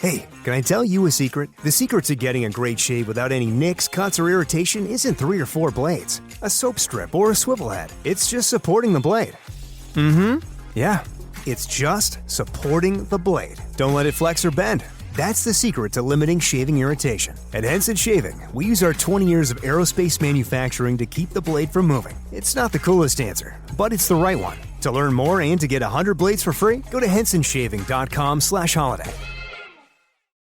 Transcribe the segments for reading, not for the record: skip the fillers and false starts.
Hey, can I tell you a secret? The secret to getting a great shave without any nicks, cuts, or irritation isn't 3 or 4 blades, a soap strip, or a swivel head. It's just supporting the blade. Yeah, it's just supporting the blade. Don't let it flex or bend. That's the secret to limiting shaving irritation. At Henson Shaving, we use our 20 years of aerospace manufacturing to keep the blade from moving. It's not the coolest answer, but it's the right one. To learn more and to get 100 blades for free, go to hensonshaving.com/holiday.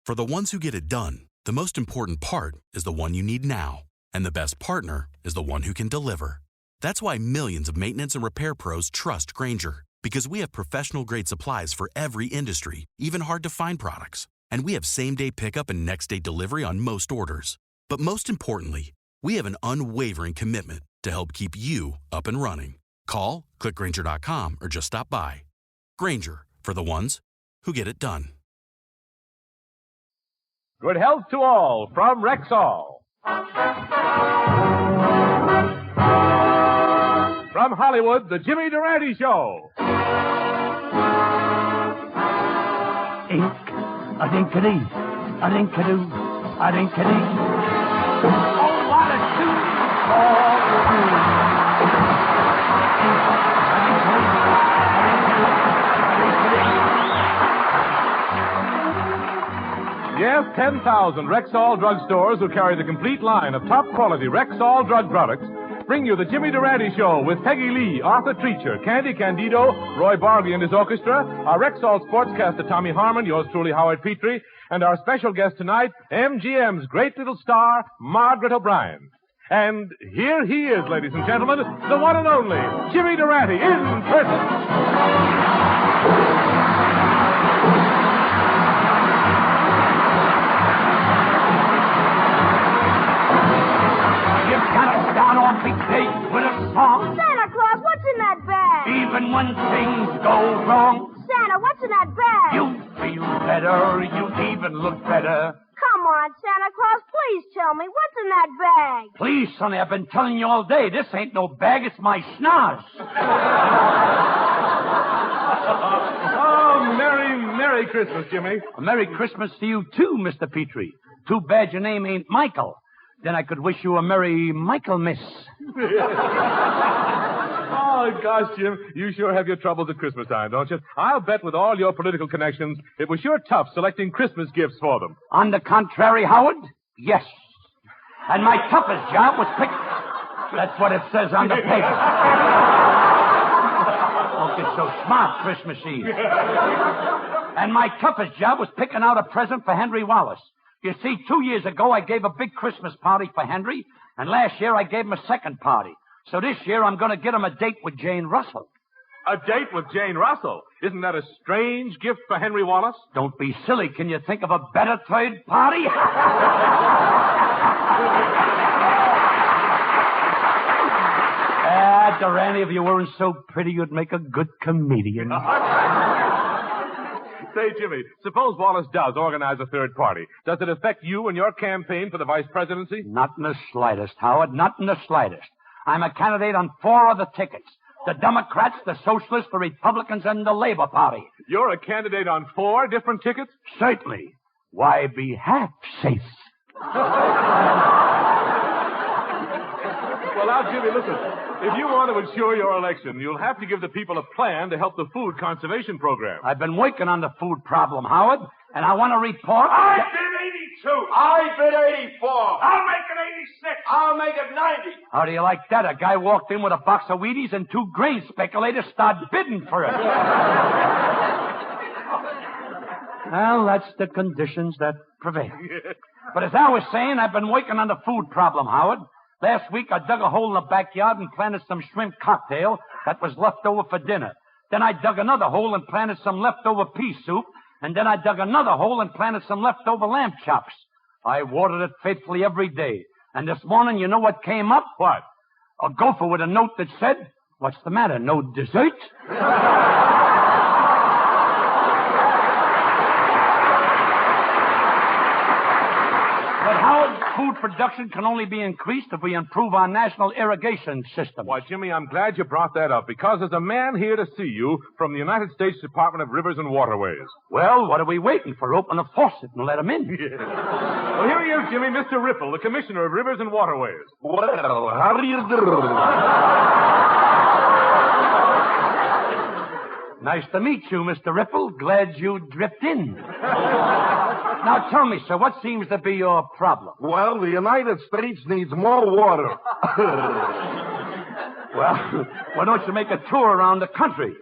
For the ones who get it done, the most important part is the one you need now. And the best partner is the one who can deliver. That's why millions of maintenance and repair pros trust Grainger, because we have professional-grade supplies for every industry, even hard-to-find products. And we have same-day pickup and next-day delivery on most orders. But most importantly, we have an unwavering commitment to help keep you up and running. Call, click Grainger.com, or just stop by. Grainger, for the ones who get it done. Good health to all from Rexall. From Hollywood, The Jimmy Durante Show. Ink, a dinkity, a dinkadoo, a dinkity. Oh, what a toot! Yes, 10,000 Rexall drugstores who carry the complete line of top-quality Rexall drug products bring you the Jimmy Durante Show with Peggy Lee, Arthur Treacher, Candy Candido, Roy Barkley and his orchestra, our Rexall sportscaster Tommy Harmon, yours truly Howard Petrie, and our special guest tonight, MGM's great little star, Margaret O'Brien. And here he is, ladies and gentlemen, the one and only Jimmy Durante in person. Start off each day with a song. Santa Claus, what's in that bag? Even when things go wrong, Santa, what's in that bag? you feel better, you even look better. Come on, Santa Claus, please tell me, what's in that bag? Please, Sonny, I've been telling you all day, this ain't no bag, it's my schnoz. Oh, Merry Christmas, Jimmy. A Merry Christmas to you, too, Mr. Petrie. Too bad your name ain't Michael. Then I could wish you a Merry Michaelmas. Oh, gosh, Jim, you sure have your troubles at Christmas time, don't you? I'll bet with all your political connections, it was sure tough selecting Christmas gifts for them. On the contrary, Howard, yes. And my toughest job was pick... That's what it says on the paper. Don't get so smart, Christmas Eve. And my toughest job was picking out a present for Henry Wallace. You see, 2 years ago, I gave a big Christmas party for Henry, and last year I gave him a second party. So this year I'm going to get him a date with Jane Russell. A date with Jane Russell? Isn't that a strange gift for Henry Wallace? Don't be silly. Can you think of a better third party? Durante, if you weren't so pretty, you'd make a good comedian. Say, Jimmy, suppose Wallace does organize a third party. Does it affect you and your campaign for the vice presidency? Not in the slightest, Howard. Not in the slightest. I'm a candidate on 4 of the tickets. The Democrats, the Socialists, the Republicans, and the Labor Party. You're a candidate on 4 different tickets? Certainly. Why be half safe? Well, now, Jimmy, listen. If you want to ensure your election, you'll have to give the people a plan to help the food conservation program. I've been working on the food problem, Howard, and I want to report... I bid 82. I bid 84. I'll make it 86. I'll make it 90. How do you like that? A guy walked in with a box of Wheaties and 2 grain speculators start bidding for it. Well, that's the conditions that prevail. But as I was saying, I've been working on the food problem, Howard. Last week, I dug a hole in the backyard and planted some shrimp cocktail that was left over for dinner. Then I dug another hole and planted some leftover pea soup. And then I dug another hole and planted some leftover lamb chops. I watered it faithfully every day. And this morning, you know what came up? What? A gopher with a note that said, "What's the matter, no dessert?" But Howard, food production can only be increased if we improve our national irrigation system. Why, Jimmy, I'm glad you brought that up, because there's a man here to see you from the United States Department of Rivers and Waterways. Well, what are we waiting for? Open the faucet and let him in. Well, here he is, Jimmy, Mr. Ripple, the Commissioner of Rivers and Waterways. Well, how do you do? Nice to meet you, Mr. Ripple. Glad you dripped in. Now, tell me, sir, what seems to be your problem? Well, the United States needs more water. Well, why don't you make a tour around the country?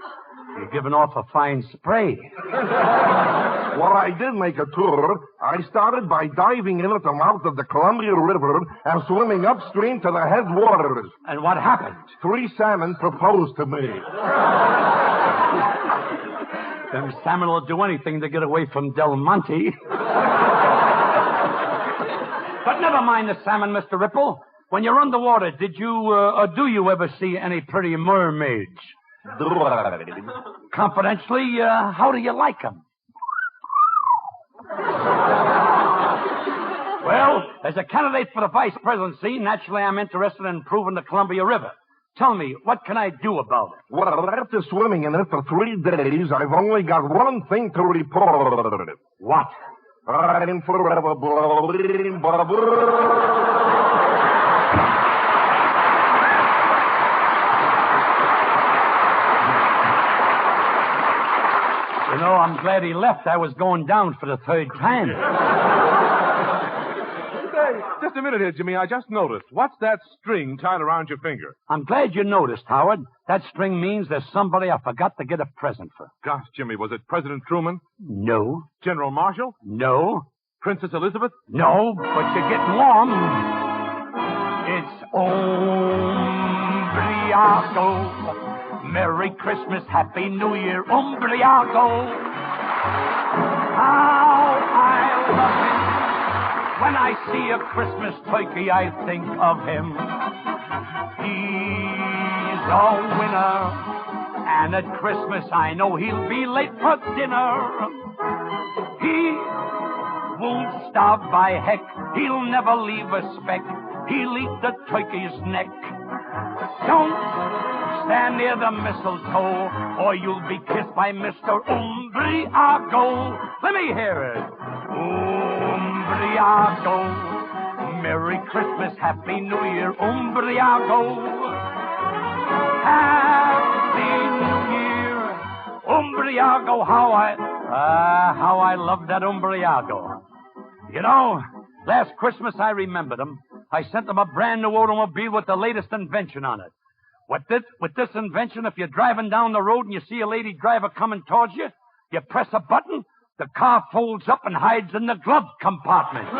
You're giving off a fine spray. Well, I did make a tour. I started by diving in at the mouth of the Columbia River and swimming upstream to the headwaters. And what happened? 3 salmon proposed to me. Them salmon will do anything to get away from Del Monte. But never mind the salmon, Mr. Ripple. When you're underwater, did you or do you ever see any pretty mermaids? Confidentially, how do you like them? Well, as a candidate for the vice presidency, naturally I'm interested in improving the Columbia River. Tell me, what can I do about it? Well, after swimming in it for 3 days, I've only got one thing to report. What? I'm forever blowing, You know, I'm glad he left. I was going down for the 3rd time. Hey, just a minute here, Jimmy. I just noticed. What's that string tied around your finger? I'm glad you noticed, Howard. That string means there's somebody I forgot to get a present for. Gosh, Jimmy, was it President Truman? No. General Marshall? No. Princess Elizabeth? No, but you're getting warm. It's Umbriago. Merry Christmas, Happy New Year, Umbriago. How I love him. When I see a Christmas turkey, I think of him. He's a winner. And at Christmas, I know he'll be late for dinner. He won't starve by heck. He'll never leave a speck. He'll eat the turkey's neck. Don't stand near the mistletoe, or you'll be kissed by Mr. Umbriago. Let me hear it. Umbriago. Merry Christmas, Happy New Year, Umbriago. Happy New Year, Umbriago. How I love that Umbriago. You know, last Christmas I remembered him. I sent him a brand new automobile with the latest invention on it. With this invention, if you're driving down the road and you see a lady driver coming towards you, you press a button, the car folds up and hides in the glove compartment.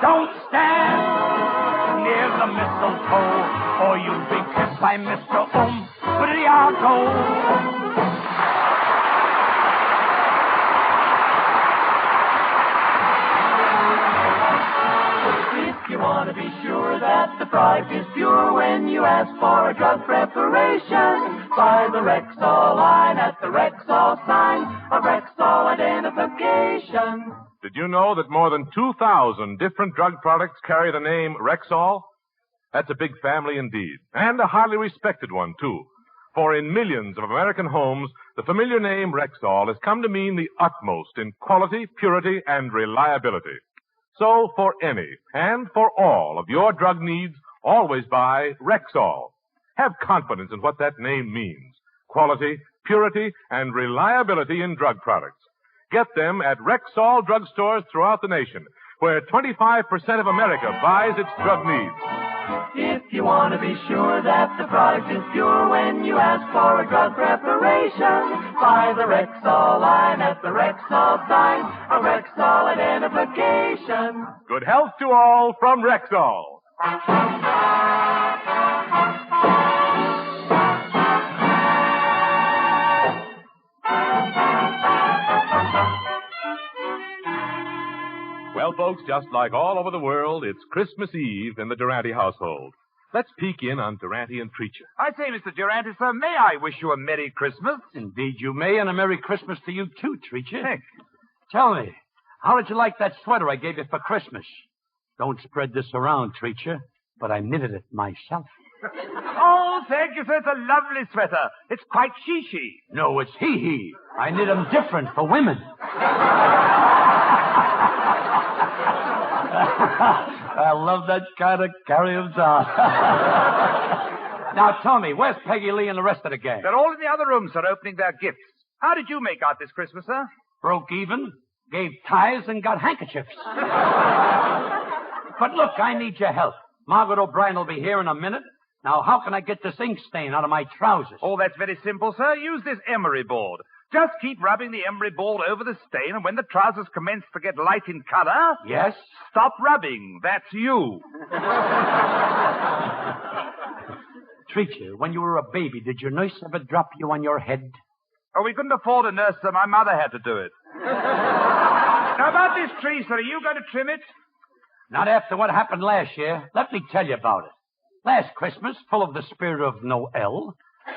Don't stand near the mistletoe, or you'll be kissed by Mr. Umbriago. You want to be sure that the product is pure when you ask for a drug preparation. Buy the Rexall line at the Rexall sign of Rexall identification. Did you know that more than 2,000 different drug products carry the name Rexall? That's a big family indeed, and a highly respected one, too. For in millions of American homes, the familiar name Rexall has come to mean the utmost in quality, purity, and reliability. So for any and for all of your drug needs, always buy Rexall. Have confidence in what that name means. Quality, purity, and reliability in drug products. Get them at Rexall drugstores throughout the nation, where 25% of America buys its drug needs. If you want to be sure that the product is pure when you ask for a drug preparation, buy the Rexall line at the Rexall sign of Rexall identification. Good health to all from Rexall. Well, folks, just like all over the world, it's Christmas Eve in the Durante household. Let's peek in on Durante and Treacher. I say, Mr. Durante, sir, may I wish you a Merry Christmas? Indeed you may, and a Merry Christmas to you, too, Treacher. Thank Tell me, How did you like that sweater I gave you for Christmas? Don't spread this around, Treacher, but I knitted it myself. Oh, thank you, sir. It's a lovely sweater. It's quite she-she. No, it's he. I knit them different for women. I love that kind of carry-ons on. Now, tell me, where's Peggy Lee and the rest of the gang? They're all in the other room, sir, opening their gifts. How did you make out this Christmas, sir? Broke even, gave tithes, and got handkerchiefs. But look, I need your help. Margaret O'Brien will be here in a minute. Now, how can I get this ink stain out of my trousers? Oh, that's very simple, sir. Use this emery board. Just keep rubbing the emery board over the stain, and when the trousers commence to get light in color... Yes? Stop rubbing. That's you. Treacher, when you were a baby, did your nurse ever drop you on your head? Oh, we couldn't afford a nurse, so my mother had to do it. Now, about this tree, sir, are you going to trim it? Not after what happened last year. Let me tell you about it. Last Christmas, full of the spirit of Noel,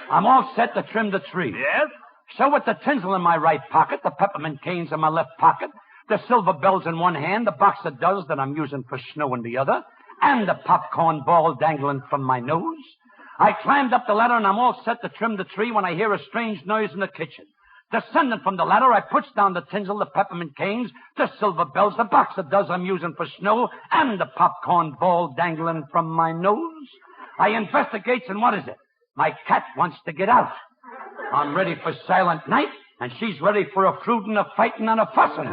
I'm all set to trim the tree. Yes? So with the tinsel in my right pocket, the peppermint canes in my left pocket, the silver bells in one hand, the box of doves that I'm using for snow in the other, and the popcorn ball dangling from my nose, I climbed up the ladder and I'm all set to trim the tree when I hear a strange noise in the kitchen. Descending from the ladder, I puts down the tinsel, the peppermint canes, the silver bells, the box of doves I'm using for snow, and the popcorn ball dangling from my nose. I investigates, and what is it? My cat wants to get out. I'm ready for silent night, and she's ready for a fruitin', a fightin', and a fussin'.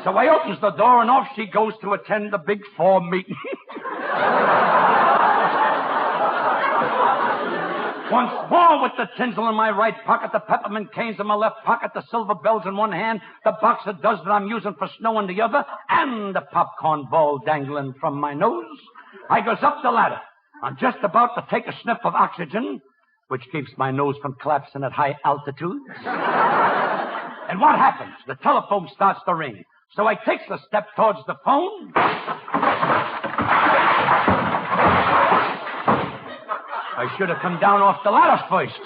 So I opens the door, and off she goes to attend the big 4 meeting. Once more with the tinsel in my right pocket, the peppermint canes in my left pocket, the silver bells in one hand, the box of doves that I'm using for snow in the other, and the popcorn ball dangling from my nose. I goes up the ladder. I'm just about to take a sniff of oxygen, which keeps my nose from collapsing at high altitudes. And what happens? The telephone starts to ring. So I takes a step towards the phone. I should have come down off the ladder first.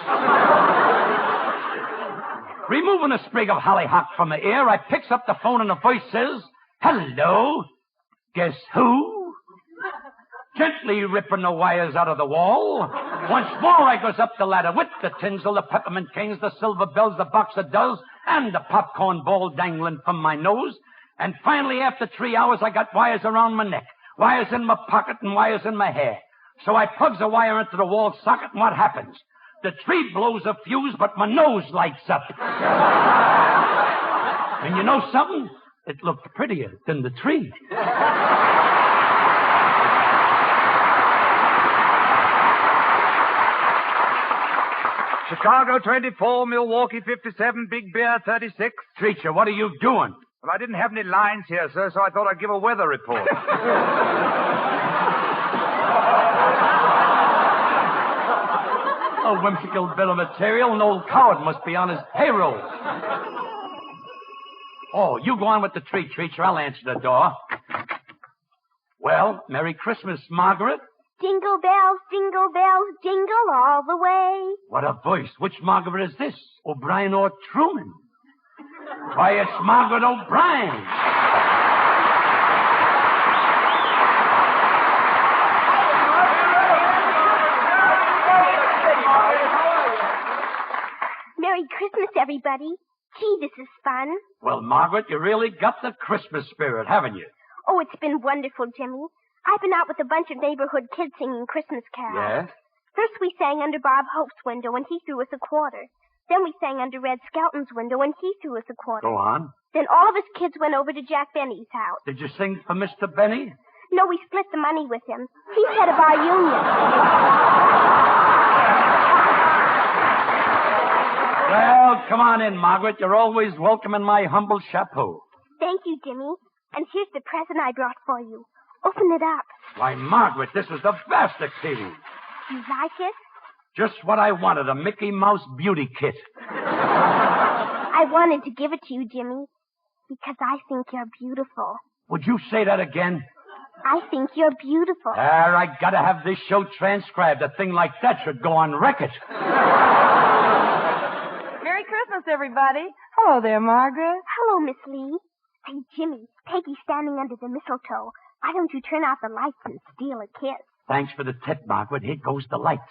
Removing a sprig of hollyhock from the air, I picks up the phone and the voice says, "Hello? Guess who?" Gently ripping the wires out of the wall. Once more I goes up the ladder with the tinsel, the peppermint canes, the silver bells, the box of doves, and the popcorn ball dangling from my nose. And finally, after 3 hours, I got wires around my neck, wires in my pocket, and wires in my hair. So I plugs a wire into the wall socket, and what happens? The tree blows a fuse, but my nose lights up. And you know something? It looked prettier than the tree. Chicago 24, Milwaukee 57, Big Bear 36. Treacher, what are you doing? Well, I didn't have any lines here, sir, so I thought I'd give a weather report. A whimsical bit of material. An old coward must be on his payroll. Oh, you go on with the tree, Treacher. I'll answer the door. Well, Merry Christmas, Margaret. Jingle bells, jingle all the way. What a voice. Which Margaret is this? O'Brien or Truman? Why, it's Margaret O'Brien. Merry Christmas, everybody. Gee, this is fun. Well, Margaret, you really got the Christmas spirit, haven't you? Oh, it's been wonderful, Jimmy. I've been out with a bunch of neighborhood kids singing Christmas carols. Yes? First we sang under Bob Hope's window and he threw us a quarter. Then we sang under Red Skelton's window and he threw us a quarter. Go on. Then all of us kids went over to Jack Benny's house. Did you sing for Mr. Benny? No, we split the money with him. He's head of our union. Well, come on in, Margaret. You're always welcome in my humble chapeau. Thank you, Jimmy. And here's the present I brought for you. Open it up. Why, Margaret, this is the best of kitties. You like it? Just what I wanted, a Mickey Mouse beauty kit. I wanted to give it to you, Jimmy, because I think you're beautiful. Would you say that again? I think you're beautiful. I gotta have this show transcribed. A thing like that should go on record. Christmas, everybody. Hello there, Margaret. Hello, Miss Lee. Hey, Jimmy, Peggy's standing under the mistletoe. Why don't you turn out the lights and steal a kiss? Thanks for the tip, Margaret. Here goes the lights.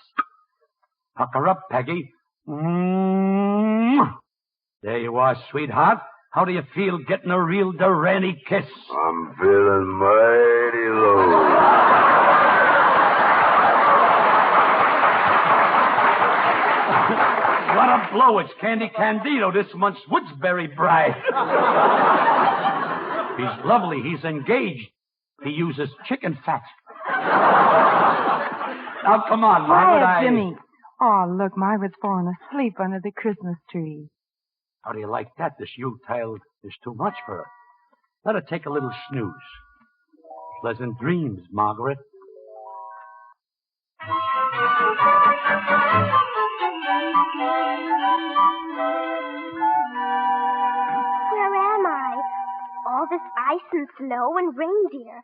Pucker up, Peggy. There you are, sweetheart. How do you feel getting a real Durante kiss? I'm feeling mighty low. What a blow. It's Candy Candido, this month's Woodsbury bride. He's lovely. He's engaged. He uses chicken fat. Now, come on, Margaret. Quiet, Jimmy. Oh, look, Margaret's fallen asleep under the Christmas tree. How do you like that? This Yule-tide is too much for her. Let her take a little snooze. Pleasant dreams, Margaret. Where am I? All this ice and snow and reindeer.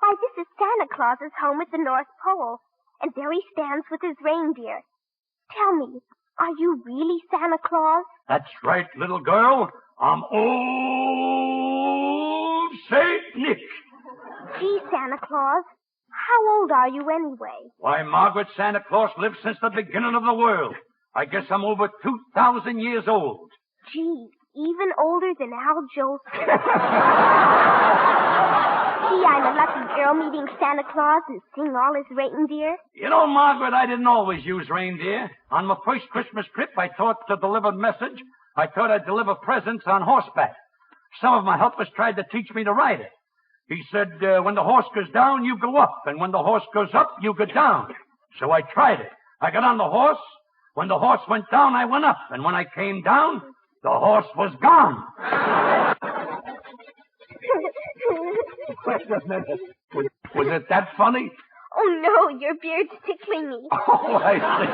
Why, this is Santa Claus's home at the North Pole, and there he stands with his reindeer. Tell me, are you really Santa Claus? That's right, little girl. I'm old Saint Nick. Gee, Santa Claus, how old are you anyway? Why, Margaret, Santa Claus lived since the beginning of the world. I guess I'm over 2,000 years old. Gee, even older than Al Jolson. Gee, I'm a lucky girl meeting Santa Claus and seeing all his reindeer. You know, Margaret, I didn't always use reindeer. On my first Christmas trip, I thought to deliver message. I thought I'd deliver presents on horseback. Some of my helpers tried to teach me to ride it. He said, when the horse goes down, you go up. And when the horse goes up, you go down. So I tried it. I got on the horse. When the horse went down, I went up. And when I came down, the horse was gone. Wait a minute. Was it that funny? Oh, no, your beard's tickling me. Oh, I see.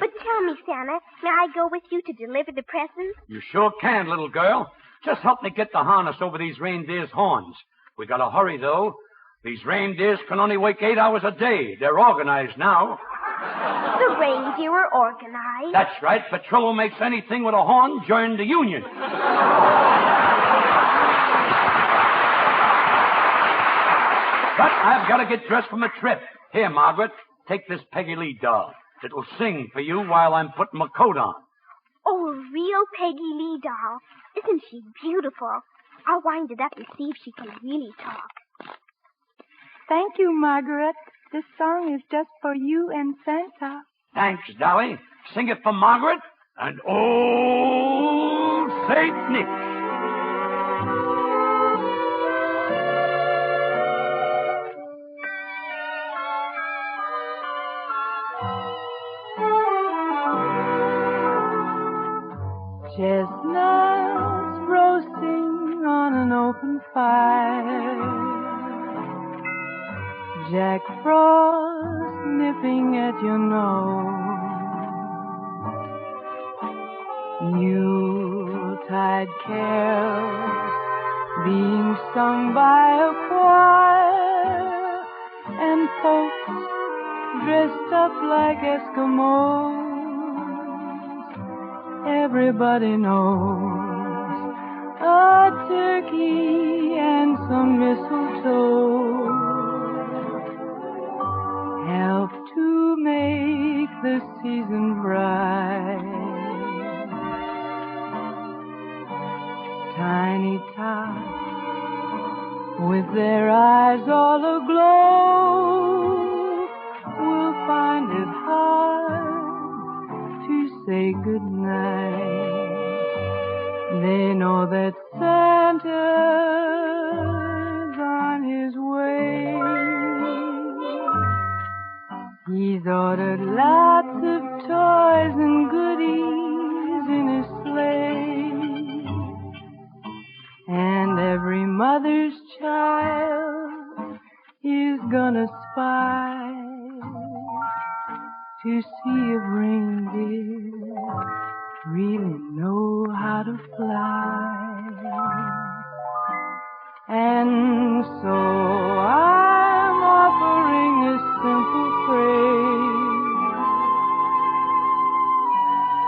But tell me, Santa, may I go with you to deliver the presents? You sure can, little girl. Just help me get the harness over these reindeer's horns. We gotta hurry, though. These reindeers can only wake 8 hours a day. They're organized now. The reindeer are organized. That's right. Petrillo makes anything with a horn join the union. But I've got to get dressed for my trip. Here, Margaret, take this Peggy Lee doll. It'll sing for you while I'm putting my coat on. Oh, a real Peggy Lee doll. Isn't she beautiful? I'll wind it up and see if she can really talk. Thank you, Margaret. This song is just for you and Santa. Thanks, Dolly. Sing it for Margaret and old Saint Nick. Chestnuts roasting on an open fire. Jack Frost nipping at your nose. Yuletide carols being sung by a choir. And folks dressed up like Eskimos. Everybody knows a turkey and some mistletoe help to make the season bright. Tiny tots with their eyes all aglow will find it hard to say goodnight. They know that Santa's on his way. He's ordered lots of toys and goodies in his sleigh. And every mother's child is gonna spy to see if reindeer really know how to fly. And so I'm offering a simple phrase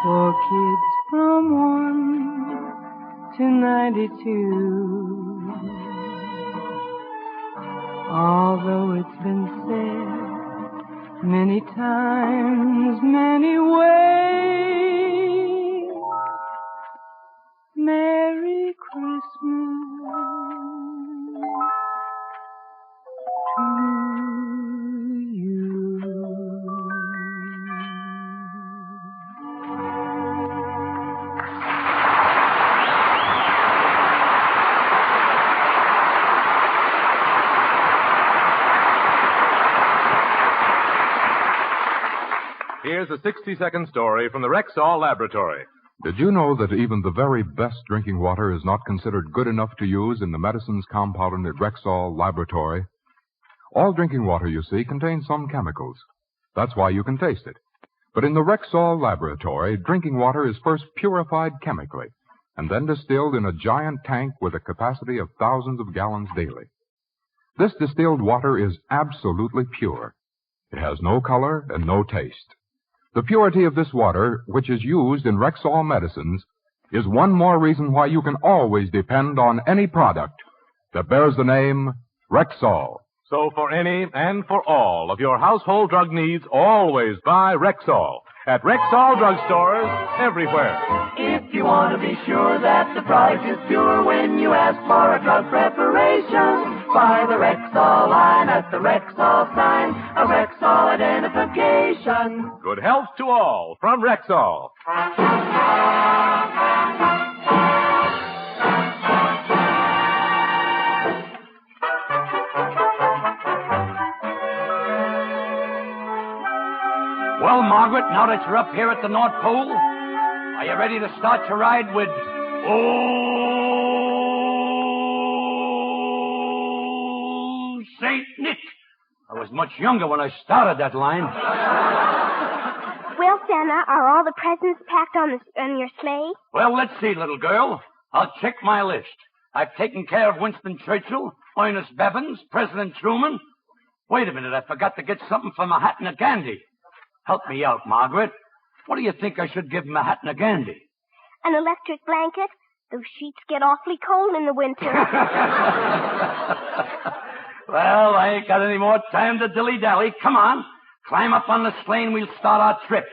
for kids from 1 to 92. Although it's been said many times, many ways, Merry Christmas to you. Here's a 60-second story from the Rexall Laboratory. Did you know that even the very best drinking water is not considered good enough to use in the medicines compounded at Rexall Laboratory? All drinking water, you see, contains some chemicals. That's why you can taste it. But in the Rexall Laboratory, drinking water is first purified chemically and then distilled in a giant tank with a capacity of thousands of gallons daily. This distilled water is absolutely pure. It has no color and no taste. The purity of this water, which is used in Rexall medicines, is one more reason why you can always depend on any product that bears the name Rexall. So for any and for all of your household drug needs, always buy Rexall at Rexall drugstores everywhere. If you want to be sure that the product is pure when you ask for a drug preparation, buy the Rexall line at the Rexall sign, a Rexall identification. Good health to all from Rexall. Well, Margaret, now that you're up here at the North Pole, are you ready to start your ride with Old Saint Nick? I was much younger when I started that line. Well, Santa, are all the presents packed on your sleigh? Well, let's see, little girl. I'll check my list. I've taken care of Winston Churchill, Ernest Bevins, President Truman. Wait a minute, I forgot to get something for Mahatma Gandhi. Help me out, Margaret. What do you think I should give Mahatma Gandhi? An electric blanket? Those sheets get awfully cold in the winter. Well, I ain't got any more time to dilly-dally. Come on. Climb up on the sleigh and we'll start our trip.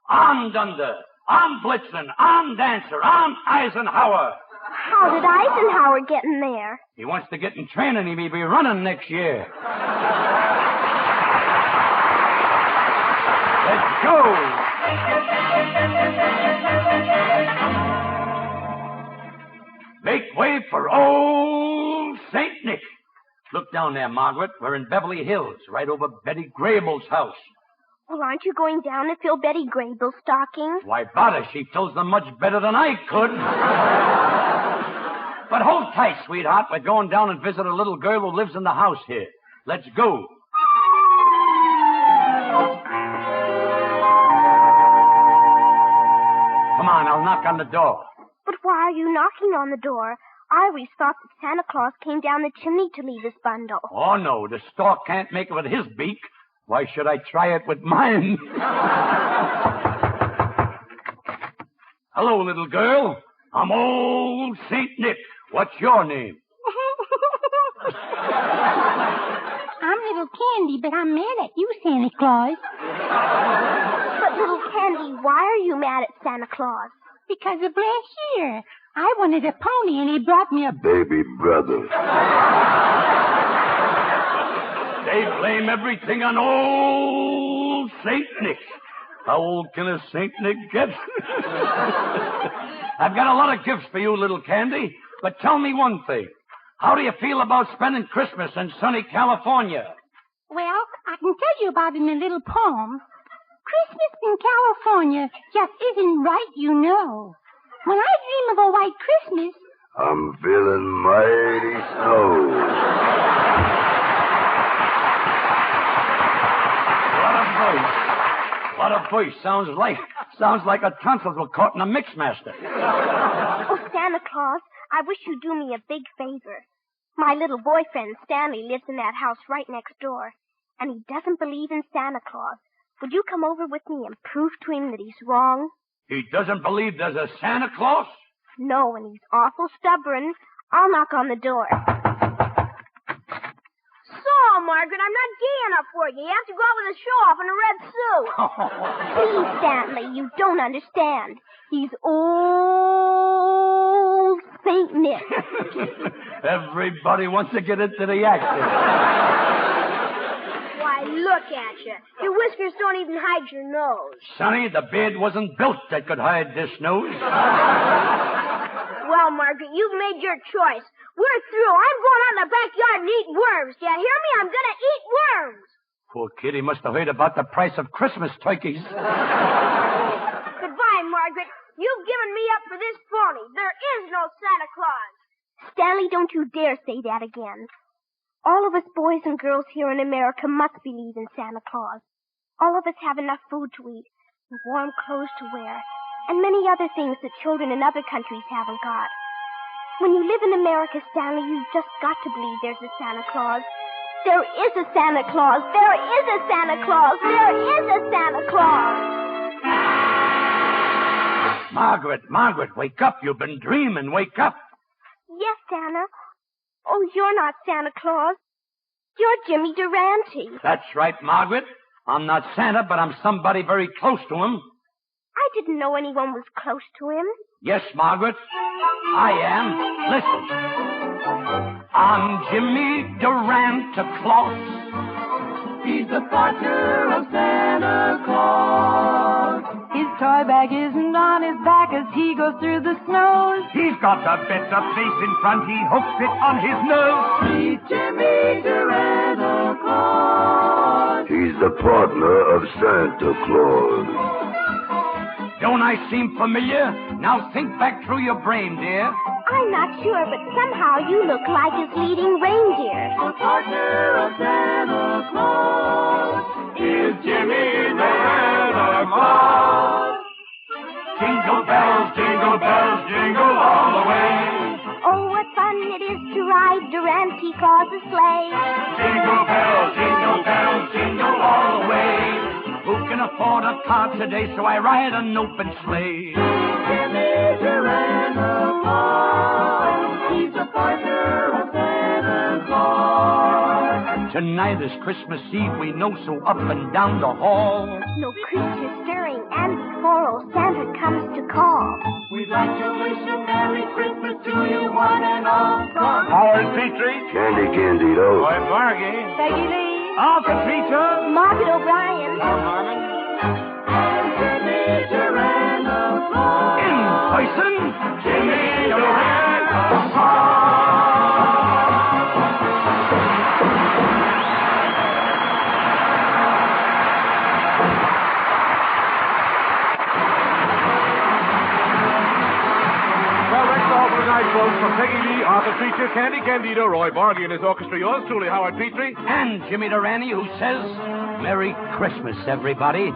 On Dunder, on Blitzen, on Dancer, on Eisenhower. How did Eisenhower get in there? He wants to get in training. He may be running next year. Let's go. Make way for Old Saint Nick. Look down there, Margaret. We're in Beverly Hills, right over Betty Grable's house. Well, aren't you going down to fill Betty Grable's stockings? Why, bother, she fills them much better than I could. But hold tight, sweetheart. We're going down and visit a little girl who lives in the house here. Let's go. Come on, I'll knock on the door. But why are you knocking on the door? I always thought that Santa Claus came down the chimney to leave his bundle. Oh, no, the stork can't make it with his beak. Why should I try it with mine? Hello, little girl. I'm Old Saint Nick. What's your name? I'm Little Candy, but I'm mad at you, Santa Claus. But, Little Candy, why are you mad at Santa Claus? Because of last year. I wanted a pony, and he brought me a baby brother. They blame everything on Old Saint Nick. How old can a Saint Nick get? I've got a lot of gifts for you, little Candy. But tell me one thing. How do you feel about spending Christmas in sunny California? Well, I can tell you about it in a little poem. Christmas in California just isn't right, you know. When I dream of a white Christmas, I'm feeling mighty slow. What a voice. Sounds like a tonsils were caught in a mixmaster. Oh, Santa Claus, I wish you'd do me a big favor. My little boyfriend, Stanley, lives in that house right next door, and he doesn't believe in Santa Claus. Would you come over with me and prove to him that he's wrong? He doesn't believe there's a Santa Claus? No, and he's awful stubborn. I'll knock on the door. So, Margaret, I'm not gay enough for you. You have to go out with a show-off in a red suit. Please, Stanley, you don't understand. He's old Saint Nick. Everybody wants to get into the action. Why, look at you. Your whiskers don't even hide your nose. Sonny, the beard wasn't built that could hide this nose. Well, Margaret, you've made your choice. We're through. I'm going out in the backyard and eat worms. Do you hear me? I'm going to eat worms. Poor kid, he must have heard about the price of Christmas turkeys. Goodbye, Margaret. You've given me up for this phony. There is no Santa Claus. Stanley, don't you dare say that again. All of us boys and girls here in America must believe in Santa Claus. All of us have enough food to eat, and warm clothes to wear, and many other things that children in other countries haven't got. When you live in America, Stanley, you've just got to believe there's a Santa Claus. There is a Santa Claus. There is a Santa Claus. There is a Santa Claus. Margaret, wake up. You've been dreaming. Wake up. Yes, Santa. Oh, you're not Santa Claus. You're Jimmy Durante. That's right, Margaret. I'm not Santa, but I'm somebody very close to him. I didn't know anyone was close to him. Yes, Margaret, I am. Listen. I'm Jimmy Durante Claus. He's the partner of Santa Claus. His toy bag isn't on his back as he goes through the snow. He's got a better face in front. He hooks it on his nose. He's Jimmy Durante Claus. He's the partner of Santa Claus. Don't I seem familiar? Now think back through your brain, dear. I'm not sure, but somehow you look like his leading reindeer. The partner of Santa Claus is Jimmy Durante Claus. Jingle bells, jingle all the way. Oh, what fun it is to ride Durante Claus's sleigh. Jingle bells, jingle all the way. Who can afford a car today, so I ride an open sleigh. Jimmy Durante Claus, he's the partner of Santa Claus. Tonight is Christmas Eve, we know, so up and down the hall. No creature stirring, and before old Santa comes to call. We'd like to wish a Merry Christmas to you, one and all. From Howard Petrie. Candy Candido. Roy Bargy. Peggy Lee. Arthur Peter. Margaret O'Brien. Harmon. and Jimmy Durante Claus. In person, Jimmy Durante Claus. Folks, from Peggy Lee, Arthur Treacher, Candy Candido, Roy Bargy and his orchestra, yours truly, Howard Petrie. and Jimmy Durante, who says, Merry Christmas, everybody.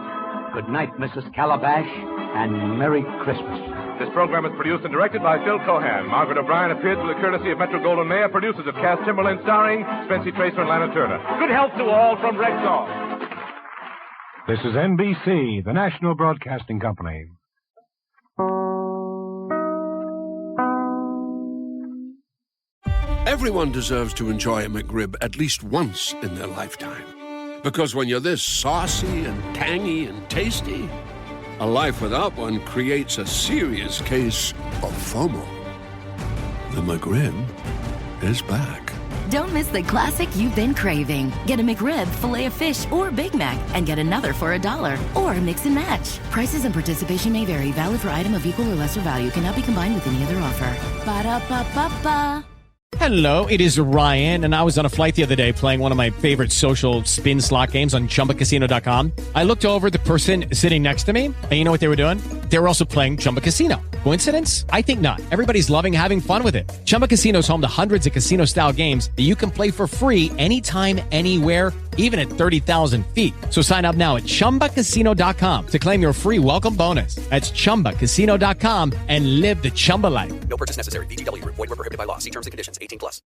Good night, Mrs. Calabash, and Merry Christmas. This program is produced and directed by Phil Cohan. Margaret O'Brien appears with the courtesy of Metro-Goldwyn-Mayer, producers of Cass Timberland, starring Spency Tracer and Lana Turner. Good health to all from Rexall. This is NBC, the National Broadcasting Company. Everyone deserves to enjoy a McRib at least once in their lifetime. Because when you're this saucy and tangy and tasty, a life without one creates a serious case of FOMO. The McRib is back. Don't miss the classic you've been craving. Get a McRib, Filet-O-Fish, or Big Mac, and get another for $1. Or mix and match. Prices and participation may vary. Valid for item of equal or lesser value. Cannot be combined with any other offer. Ba-da-ba-ba-ba. Hello, it is Ryan, and I was on a flight the other day playing one of my favorite social spin slot games on ChumbaCasino.com. I looked over at the person sitting next to me, and you know what they were doing? They were also playing Chumba Casino. Coincidence? I think not. Everybody's loving having fun with it. Chumba Casino is home to hundreds of casino-style games that you can play for free anytime, anywhere, even at 30,000 feet. So sign up now at ChumbaCasino.com to claim your free welcome bonus. That's ChumbaCasino.com and live the Chumba life. No purchase necessary. VGW. Void where prohibited by law. See terms and conditions. 18+.